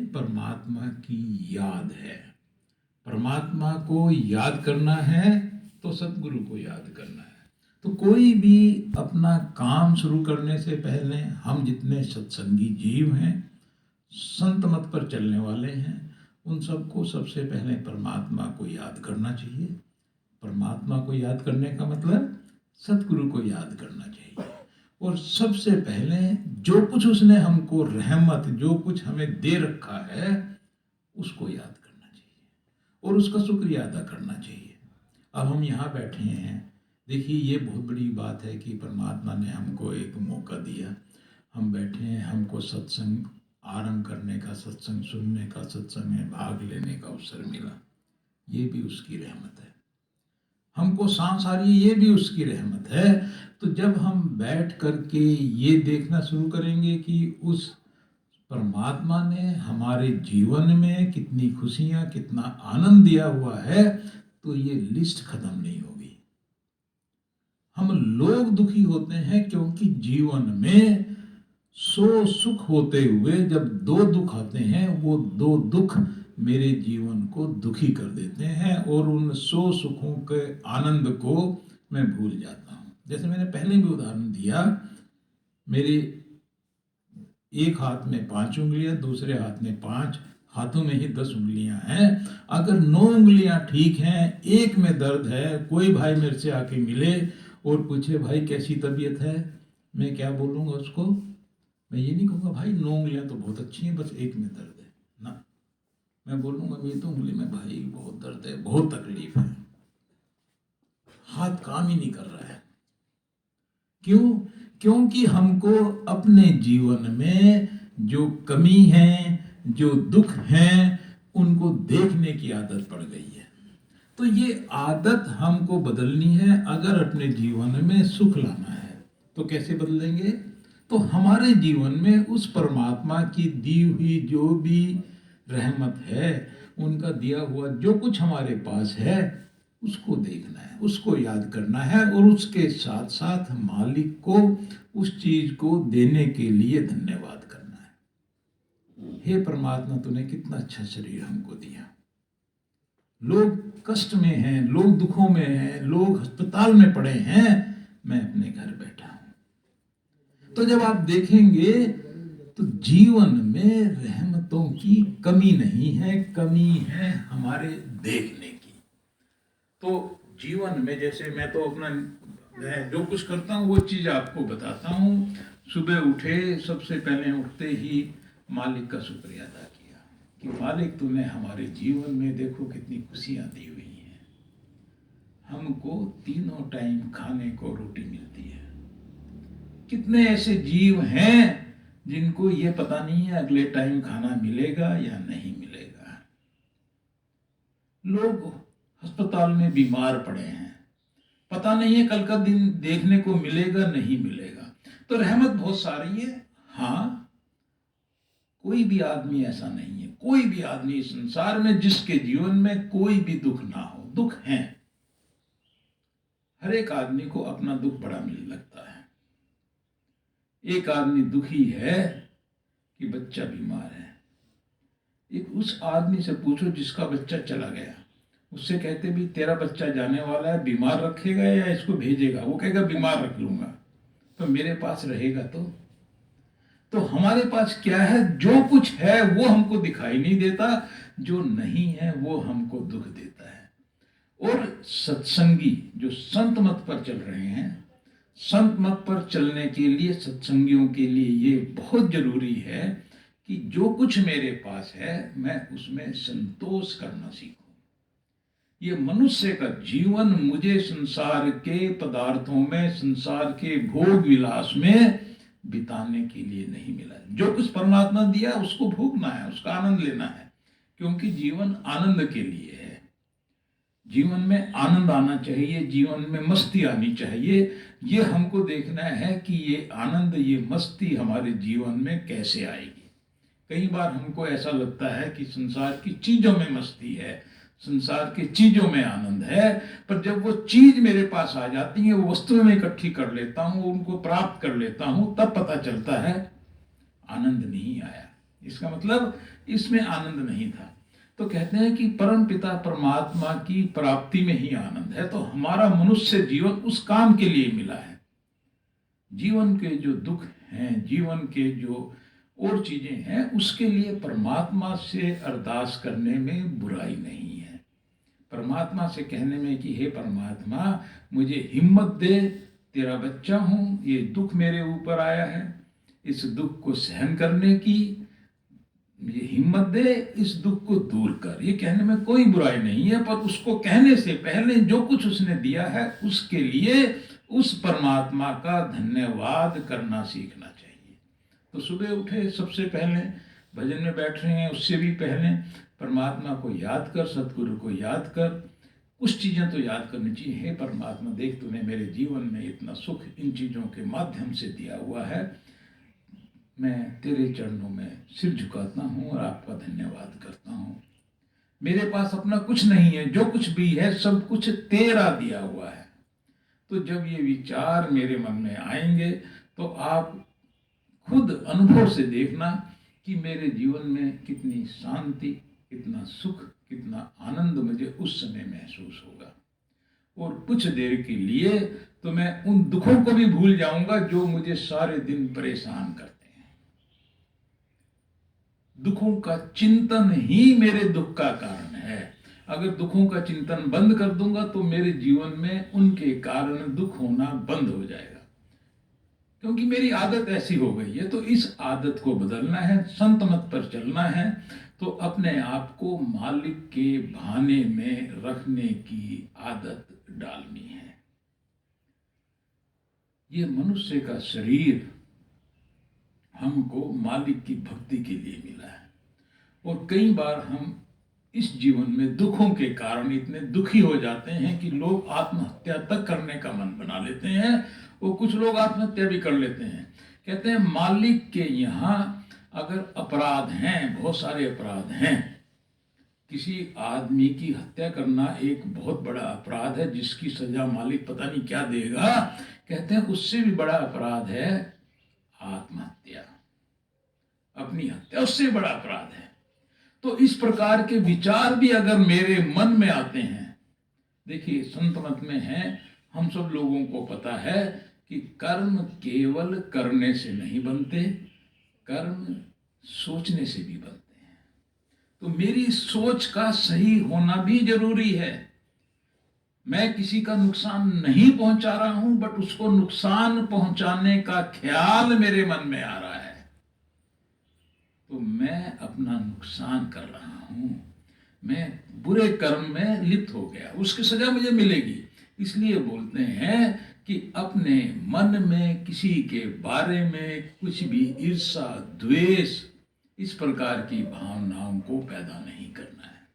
परमात्मा की याद है। परमात्मा को याद करना है तो सतगुरु को याद करना है। तो कोई भी अपना काम शुरू करने से पहले हम जितने सत्संगी जीव हैं, संत मत पर चलने वाले हैं, उन सबको सबसे पहले परमात्मा को याद करना चाहिए। परमात्मा को याद करने का मतलब सतगुरु को याद करना चाहिए। और सबसे पहले जो कुछ उसने हमको रहमत, जो कुछ हमें दे रखा है, उसको याद करना चाहिए और उसका शुक्रिया अदा करना चाहिए। अब हम यहाँ बैठे हैं, देखिए ये बहुत बड़ी बात है कि परमात्मा ने हमको एक मौका दिया, हम बैठे हैं, हमको सत्संग आरंभ करने का, सत्संग सुनने का, सत्संग में भाग लेने का अवसर मिला। ये भी उसकी रहमत है। हमको सांस आ रही है, ये भी उसकी रहमत है। तो जब हम बैठ करके ये देखना शुरू करेंगे कि उस परमात्मा ने हमारे जीवन में कितनी खुशियां, कितना आनंद दिया हुआ है, तो ये लिस्ट खत्म नहीं होगी। हम लोग दुखी होते हैं क्योंकि जीवन में 100 सुख होते हुए जब 2 दुख आते हैं, वो 2 दुख मेरे जीवन को दुखी कर देते हैं और उन 100 सुखों के आनंद को मैं भूल जाता हूँ। जैसे मैंने पहले भी उदाहरण दिया, मेरे एक हाथ में 5 उंगलियां, दूसरे हाथ में 5, हाथों में ही 10 उंगलियां हैं। अगर 9 उंगलियां ठीक हैं, एक में दर्द है, कोई भाई मेरे से आके मिले और पूछे भाई कैसी तबीयत है, मैं क्या बोलूँगा उसको? मैं ये नहीं कहूँगा भाई 9 उंगलियां तो बहुत अच्छी हैं, बस एक में दर्द है ना। मैं बोलूँगा मेरी तो उंगली में भाई बहुत दर्द है, बहुत तकलीफ है, हाथ काम ही नहीं कर रहा है। क्यों? क्योंकि हमको अपने जीवन में जो कमी है, जो दुख हैं, उनको देखने की आदत पड़ गई है। तो ये आदत हमको बदलनी है अगर अपने जीवन में सुख लाना है। तो कैसे बदलेंगे? तो हमारे जीवन में उस परमात्मा की दी हुई जो भी रहमत है, उनका दिया हुआ जो कुछ हमारे पास है, उसको देखना है, उसको याद करना है और उसके साथ साथ मालिक को उस चीज को देने के लिए धन्यवाद करना है। हे परमात्मा, तूने कितना अच्छा शरीर हमको दिया। लोग कष्ट में हैं, लोग दुखों में हैं, लोग अस्पताल में पड़े हैं, मैं अपने घर बैठा हूं। तो जब आप देखेंगे तो जीवन में रहमतों की कमी नहीं है, कमी है हमारे देखने की। तो जीवन में जैसे मैं तो अपना जो कुछ करता हूँ वो चीज आपको बताता हूँ। सुबह उठे, सबसे पहले उठते ही मालिक का शुक्रिया अदा किया कि मालिक तूने हमारे जीवन में देखो कितनी खुशियां दी हुई हैं। हमको तीनों टाइम खाने को रोटी मिलती है। कितने ऐसे जीव हैं जिनको ये पता नहीं है अगले टाइम खाना मिलेगा या नहीं मिलेगा। लोग अस्पताल में बीमार पड़े हैं, पता नहीं है कल का दिन देखने को मिलेगा नहीं मिलेगा। तो रहमत बहुत सारी है। हाँ, कोई भी आदमी ऐसा नहीं है, कोई भी आदमी संसार में जिसके जीवन में कोई भी दुख ना हो। दुख है, हर एक आदमी को अपना दुख बड़ा मिल लगता है। एक आदमी दुखी है कि बच्चा बीमार है। एक उस आदमी से पूछो जिसका बच्चा चला गया, उससे कहते भी तेरा बच्चा जाने वाला है, बीमार रखेगा या इसको भेजेगा? वो कहेगा बीमार रख लूंगा। तो मेरे पास रहेगा तो हमारे पास क्या है? जो कुछ है वो हमको दिखाई नहीं देता, जो नहीं है वो हमको दुख देता है। और सत्संगी जो संत मत पर चल रहे हैं, संत मत पर चलने के लिए, सत्संगियों के लिए ये बहुत जरूरी है कि जो कुछ मेरे पास है मैं उसमें संतोष करना सीखूं। ये मनुष्य का जीवन मुझे संसार के पदार्थों में, संसार के भोग विलास में बिताने के लिए नहीं मिला। जो कुछ परमात्मा दिया उसको भोगना है, उसका आनंद लेना है, क्योंकि जीवन आनंद के लिए है। जीवन में आनंद आना चाहिए, जीवन में मस्ती आनी चाहिए। ये हमको देखना है कि ये आनंद, ये मस्ती हमारे जीवन में कैसे आएगी। कई बार हमको ऐसा लगता है कि संसार की चीजों में मस्ती है, संसार की चीजों में आनंद है, पर जब वो चीज मेरे पास आ जाती है, वो वस्तुएं में इकट्ठी कर लेता हूँ, उनको प्राप्त कर लेता हूँ, तब पता चलता है आनंद नहीं आया। इसका मतलब इसमें आनंद नहीं था। तो कहते हैं कि परम पिता परमात्मा की प्राप्ति में ही आनंद है। तो हमारा मनुष्य जीवन उस काम के लिए मिला है। जीवन के जो दुख हैं, जीवन के जो और चीजें हैं, उसके लिए परमात्मा से अरदास करने में बुराई नहीं है। परमात्मा से कहने में कि हे परमात्मा, मुझे हिम्मत दे, तेरा बच्चा हूं, ये दुख मेरे ऊपर आया है, इस दुख को सहन करने की ये हिम्मत दे, इस दुख को दूर कर। ये कहने में कोई बुराई नहीं है, पर उसको कहने से पहले जो कुछ उसने दिया है उसके लिए उस परमात्मा का धन्यवाद करना सीखना चाहिए। तो सुबह उठे सबसे पहले भजन में बैठ रहे हैं, उससे भी पहले परमात्मा को याद कर, सतगुरु को याद कर। कुछ चीज़ें तो याद करनी चाहिए। हे परमात्मा, देख तूने मेरे जीवन में इतना सुख इन चीज़ों के माध्यम से दिया हुआ है, मैं तेरे चरणों में सिर झुकाता हूँ और आपका धन्यवाद करता हूँ। मेरे पास अपना कुछ नहीं है, जो कुछ भी है सब कुछ तेरा दिया हुआ है। तो जब ये विचार मेरे मन में आएंगे तो आप खुद अनुभव से देखना कि मेरे जीवन में कितनी शांति, कितना सुख, कितना आनंद मुझे उस समय महसूस होगा। और कुछ देर के लिए तो मैं उन दुखों को भी भूल जाऊंगा जो मुझे सारे दिन परेशान करते हैं। दुखों का चिंतन ही मेरे दुख का कारण है। अगर दुखों का चिंतन बंद कर दूंगा तो मेरे जीवन में उनके कारण दुख होना बंद हो जाएगा, क्योंकि मेरी आदत ऐसी हो गई है। तो इस आदत को बदलना है, संत मत पर चलना है, तो अपने आप को मालिक के भाने में रखने की आदत डालनी है। ये मनुष्य का शरीर हमको मालिक की भक्ति के लिए मिला है। और कई बार हम इस जीवन में दुखों के कारण इतने दुखी हो जाते हैं कि लोग आत्महत्या तक करने का मन बना लेते हैं। और कुछ लोग आत्महत्या भी कर लेते हैं। कहते हैं मालिक के यहाँ अगर अपराध हैं, बहुत सारे अपराध हैं, किसी आदमी की हत्या करना एक बहुत बड़ा अपराध है जिसकी सजा मालिक पता नहीं क्या देगा। कहते हैं उससे भी बड़ा अपराध है आत्महत्या, अपनी हत्या, उससे बड़ा अपराध है। तो इस प्रकार के विचार भी अगर मेरे मन में आते हैं, देखिए संत मत में है, हम सब लोगों को पता है कि कर्म केवल करने से नहीं बनते, कर्म सोचने से भी बनते हैं। तो मेरी सोच का सही होना भी जरूरी है। मैं किसी का नुकसान नहीं पहुंचा रहा हूं, बट उसको नुकसान पहुंचाने का ख्याल मेरे मन में आ रहा है, तो मैं अपना नुकसान कर रहा हूं, मैं बुरे कर्म में लिप्त हो गया, उसकी सजा मुझे मिलेगी। इसलिए बोलते हैं कि अपने मन में किसी के बारे में कुछ भी ईर्षा, द्वेष, इस प्रकार की भावनाओं को पैदा नहीं करना है।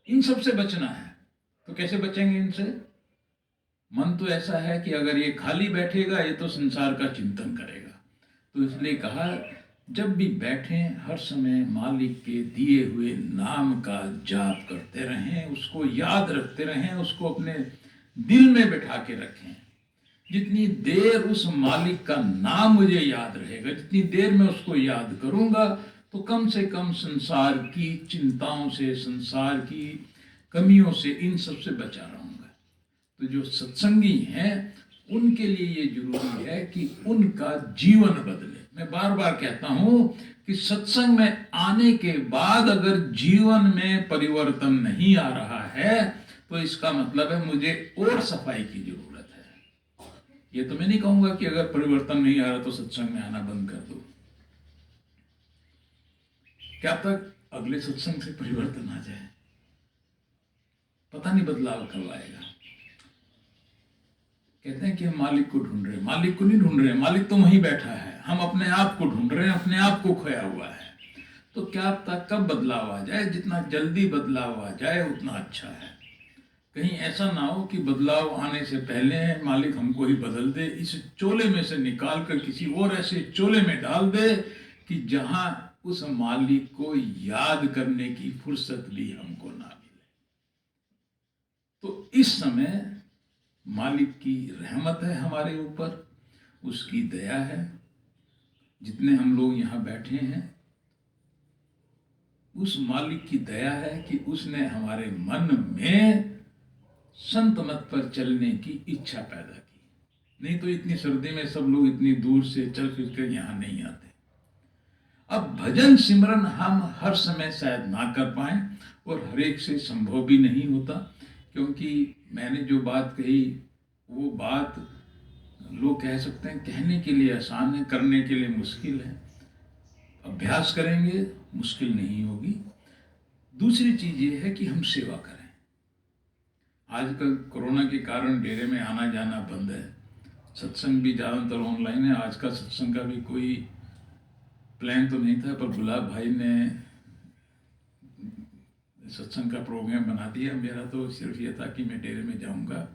इन सब से बचना है। तो कैसे बचेंगे इनसे? मन तो ऐसा है कि अगर ये खाली बैठेगा ये तो संसार का चिंतन करेगा। तो इसलिए कहा, जब भी बैठें हर समय मालिक के दिए हुए नाम का जाप करते रहें, उसको याद रखते रहें, उसको अपने दिल में बैठा के रखें। जितनी देर उस मालिक का नाम मुझे याद रहेगा, जितनी देर मैं उसको याद करूंगा, तो कम से कम संसार की चिंताओं से, संसार की कमियों से, इन सब से बचा रहूंगा। तो जो सत्संगी हैं उनके लिए ये जरूरी है कि उनका जीवन बदले। मैं बार बार कहता हूं कि सत्संग में आने के बाद अगर जीवन में परिवर्तन नहीं आ रहा है तो इसका मतलब है मुझे और सफाई की जरूरत है। ये तो मैं नहीं कहूंगा कि अगर परिवर्तन नहीं आ रहा तो सत्संग में आना बंद कर दो। क्या तक अगले सत्संग से परिवर्तन आ जाए, पता नहीं बदलाव कब आएगा। कहते हैं कि हम मालिक को ढूंढ रहे हैं, मालिक को नहीं ढूंढ रहे हैं, मालिक तो वहीं बैठा है, हम अपने आप को ढूंढ रहे हैं, अपने आप को खोया हुआ है। तो क्या तक कब बदलाव आ जाए? जितना जल्दी बदलाव आ जाए उतना अच्छा है। कहीं ऐसा ना हो कि बदलाव आने से पहले मालिक हमको ही बदल दे, इस चोले में से निकाल कर किसी और ऐसे चोले में डाल दे कि जहां उस मालिक को याद करने की फुर्सत भी हमको ना मिले। तो इस समय मालिक की रहमत है हमारे ऊपर, उसकी दया है। जितने हम लोग यहाँ बैठे हैं, उस मालिक की दया है कि उसने हमारे मन में संत मत पर चलने की इच्छा पैदा की। नहीं तो इतनी सर्दी में सब लोग इतनी दूर से चल फिर कर यहाँ नहीं आते। अब भजन सिमरन हम हर समय शायद ना कर पाए और हर एक से संभव भी नहीं होता, क्योंकि मैंने जो बात कही वो बात लोग कह सकते हैं कहने के लिए आसान है, करने के लिए मुश्किल है। अभ्यास करेंगे मुश्किल नहीं होगी। दूसरी चीज ये है कि हम सेवा करें। आजकल कोरोना के कारण डेरे में आना जाना बंद है, सत्संग भी ज़्यादातर ऑनलाइन है। आज का सत्संग का भी कोई प्लान तो नहीं था, पर गुलाब भाई ने सत्संग का प्रोग्राम बना दिया। मेरा तो सिर्फ ये था कि मैं डेरे में जाऊंगा,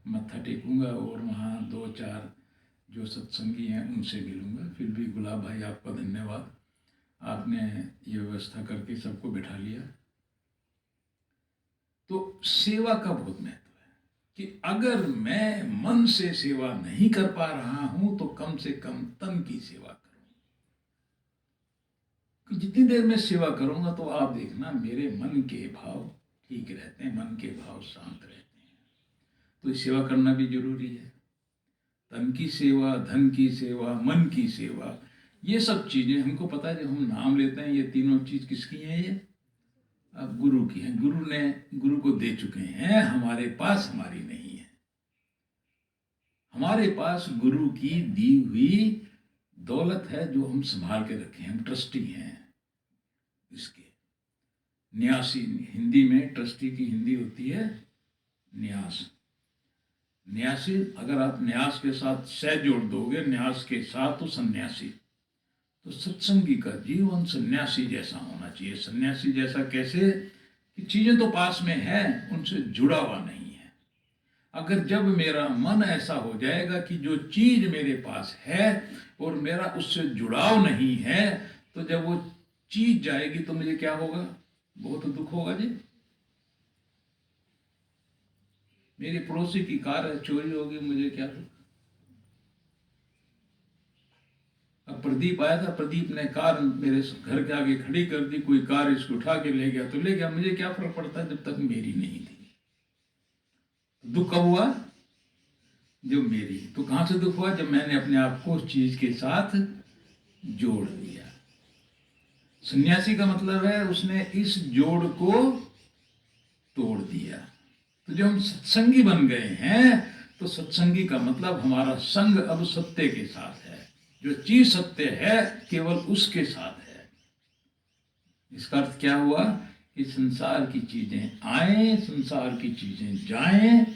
मत्था टेकूंगा और वहाँ 2-4 जो सत्संगी हैं उनसे मिलूंगा। फिर भी गुलाब भाई आपका धन्यवाद, आपने ये व्यवस्था करके सबको बिठा लिया। तो सेवा का बहुत महत्व है कि अगर मैं मन से सेवा नहीं कर पा रहा हूं तो कम से कम तन की सेवा करूं। जितनी देर में सेवा करूंगा तो आप देखना मेरे मन के भाव ठीक रहते हैं, मन के भाव शांत रहते हैं। तो सेवा करना भी जरूरी है। तन की सेवा, धन की सेवा, मन की सेवा, ये सब चीजें हमको पता है। जब हम नाम लेते हैं ये तीनों चीज किसकी हैं? ये अब गुरु की हैं। गुरु को दे चुके हैं, हमारे पास हमारी नहीं है। हमारे पास गुरु की दी हुई दौलत है जो हम संभाल के रखे हैं। हम ट्रस्टी हैं इसके। न्यासी, हिंदी में ट्रस्टी की हिंदी होती है न्यास। न्यासी, अगर आप न्यास के साथ सह जोड़ दोगे, न्यास के साथ, तो सन्यासी। तो सत्संगी का जीवन सन्यासी जैसा होना चाहिए। सन्यासी जैसा कैसे? कि चीजें तो पास में है, उनसे जुड़ा हुआ नहीं है। अगर जब मेरा मन ऐसा हो जाएगा कि जो चीज मेरे पास है और मेरा उससे जुड़ाव नहीं है, तो जब वो चीज जाएगी तो मुझे क्या होगा? बहुत दुख होगा जी। मेरी पड़ोसी की कार चोरी होगी, मुझे क्या दुख? अब प्रदीप आया था, प्रदीप ने कार मेरे घर के आगे खड़ी कर दी, कोई कार इसको उठा के ले गया तो ले गया, मुझे क्या फर्क पड़ता है जब तक मेरी नहीं थी। दुख कब हुआ? जो मेरी। तो कहां से दुख हुआ? जब मैंने अपने आप को उस चीज के साथ जोड़ दिया। सन्यासी का मतलब है उसने इस जोड़ को तोड़ दिया। तो जब हम सत्संगी बन गए हैं तो सत्संगी का मतलब हमारा संग अब सत्य के साथ है। जो चीज सत्य है केवल उसके साथ है। इसका अर्थ क्या हुआ? कि संसार की चीजें आए, संसार की चीजें जाएं,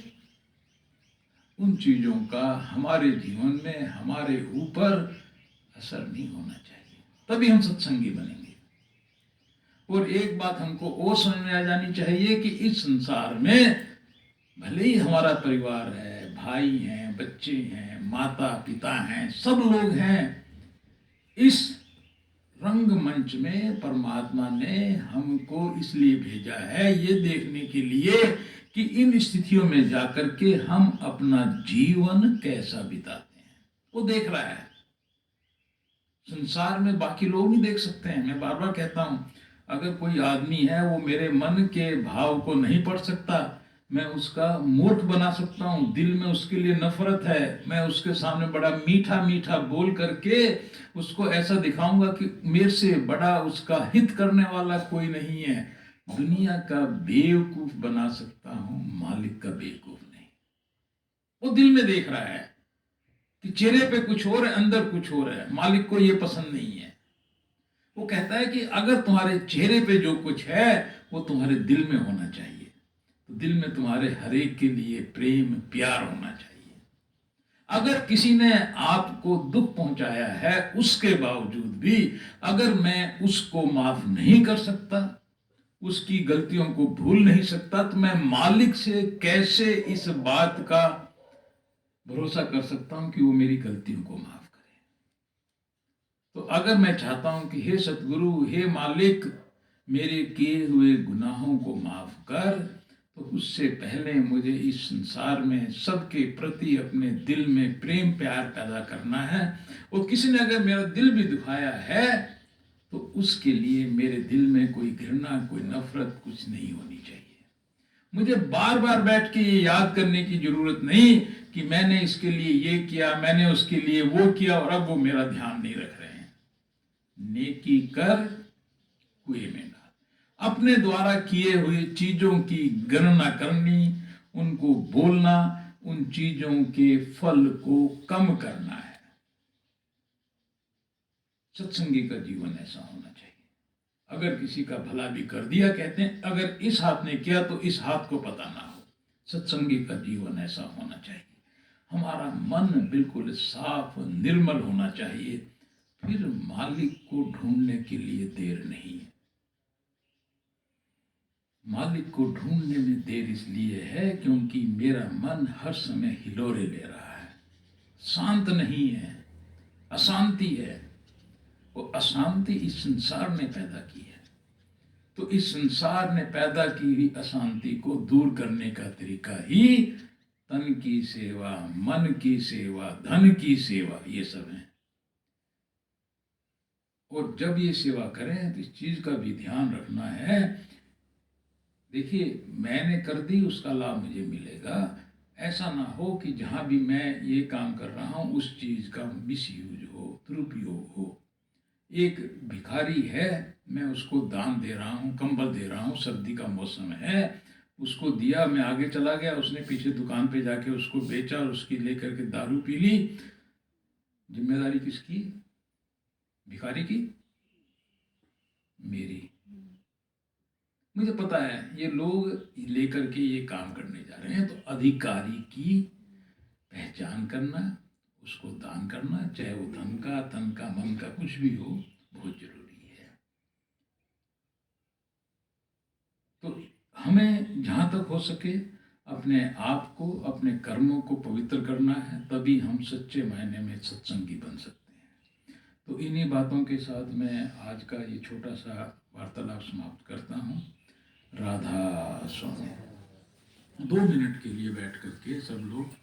उन चीजों का हमारे जीवन में, हमारे ऊपर असर नहीं होना चाहिए। तभी हम सत्संगी बनेंगे। और एक बात हमको और समझ में आ जानी चाहिए कि इस संसार में भले ही हमारा परिवार है, भाई हैं, बच्चे हैं, माता पिता हैं, सब लोग हैं, इस रंगमंच में परमात्मा ने हमको इसलिए भेजा है ये देखने के लिए कि इन स्थितियों में जाकर के हम अपना जीवन कैसा बिताते हैं। वो देख रहा है। संसार में बाकी लोग नहीं देख सकते हैं। मैं बार बार कहता हूं, अगर कोई आदमी है वो मेरे मन के भाव को नहीं पढ़ सकता, मैं उसका मूर्ख बना सकता हूँ। दिल में उसके लिए नफरत है, मैं उसके सामने बड़ा मीठा मीठा बोल करके उसको ऐसा दिखाऊंगा कि मेरे से बड़ा उसका हित करने वाला कोई नहीं है। दुनिया का बेवकूफ बना सकता हूं, मालिक का बेवकूफ नहीं। वो दिल में देख रहा है कि चेहरे पे कुछ और है, अंदर कुछ और है। मालिक को ये पसंद नहीं है। वो कहता है कि अगर तुम्हारे चेहरे पे जो कुछ है वो तुम्हारे दिल में होना चाहिए। तो दिल में तुम्हारे हर एक के लिए प्रेम प्यार होना चाहिए। अगर किसी ने आपको दुख पहुंचाया है उसके बावजूद भी अगर मैं उसको माफ नहीं कर सकता, उसकी गलतियों को भूल नहीं सकता, तो मैं मालिक से कैसे इस बात का भरोसा कर सकता हूं कि वो मेरी गलतियों को माफ करे? तो अगर मैं चाहता हूं कि हे सतगुरु, हे मालिक, मेरे किए हुए गुनाहों को माफ कर, तो उससे पहले मुझे इस संसार में सबके प्रति अपने दिल में प्रेम प्यार पैदा करना है। और किसी ने अगर मेरा दिल भी दुखाया है तो उसके लिए मेरे दिल में कोई घृणा, कोई नफरत कुछ नहीं होनी चाहिए। मुझे बार बार बैठ के ये याद करने की जरूरत नहीं कि मैंने इसके लिए ये किया, मैंने उसके लिए वो किया और अब वो मेरा ध्यान नहीं रख रहे हैं। नेकी कर कुएं में डाल। अपने द्वारा किए हुए चीजों की गणना करनी, उनको बोलना, उन चीजों के फल को कम करना है। सत्संगी का जीवन ऐसा होना चाहिए। अगर किसी का भला भी कर दिया, कहते हैं अगर इस हाथ ने किया तो इस हाथ को पता ना हो। सत्संगी का जीवन ऐसा होना चाहिए। हमारा मन बिल्कुल साफ निर्मल होना चाहिए। फिर मालिक को ढूंढने के लिए देर नहीं है। मालिक को ढूंढने में देर इसलिए है क्योंकि मेरा मन हर समय हिलोरे ले रहा है, शांत नहीं है, अशांति है। वो अशांति इस संसार ने पैदा की है। तो इस संसार ने पैदा की हुई अशांति को दूर करने का तरीका ही तन की सेवा, मन की सेवा, धन की सेवा, ये सब है। और जब ये सेवा करें तो इस चीज का भी ध्यान रखना है। देखिए, मैंने कर दी, उसका लाभ मुझे मिलेगा। ऐसा ना हो कि जहां भी मैं ये काम कर रहा हूं उस चीज का मिसयूज हो, दुरुपयोग हो। एक भिखारी है, मैं उसको दान दे रहा हूँ, कंबल दे रहा हूँ, सर्दी का मौसम है, उसको दिया, मैं आगे चला गया, उसने पीछे दुकान पे जाके उसको बेचा और उसकी लेकर के दारू पी ली। जिम्मेदारी किसकी? भिखारी की? मेरी। मुझे पता है ये लोग लेकर के ये काम करने जा रहे हैं, तो अधिकारी की पहचान करना, उसको दान करना, चाहे वो धन का, तन का, मन का, कुछ भी हो, बहुत जरूरी है। तो हमें जहां तक हो सके अपने आप को, अपने कर्मों को पवित्र करना है, तभी हम सच्चे मायने में सत्संगी बन सकते हैं। तो इन्हीं बातों के साथ मैं आज का ये छोटा सा वार्तालाप समाप्त करता हूँ। राधा स्वामी। 2 मिनट के लिए बैठ करके सब लोग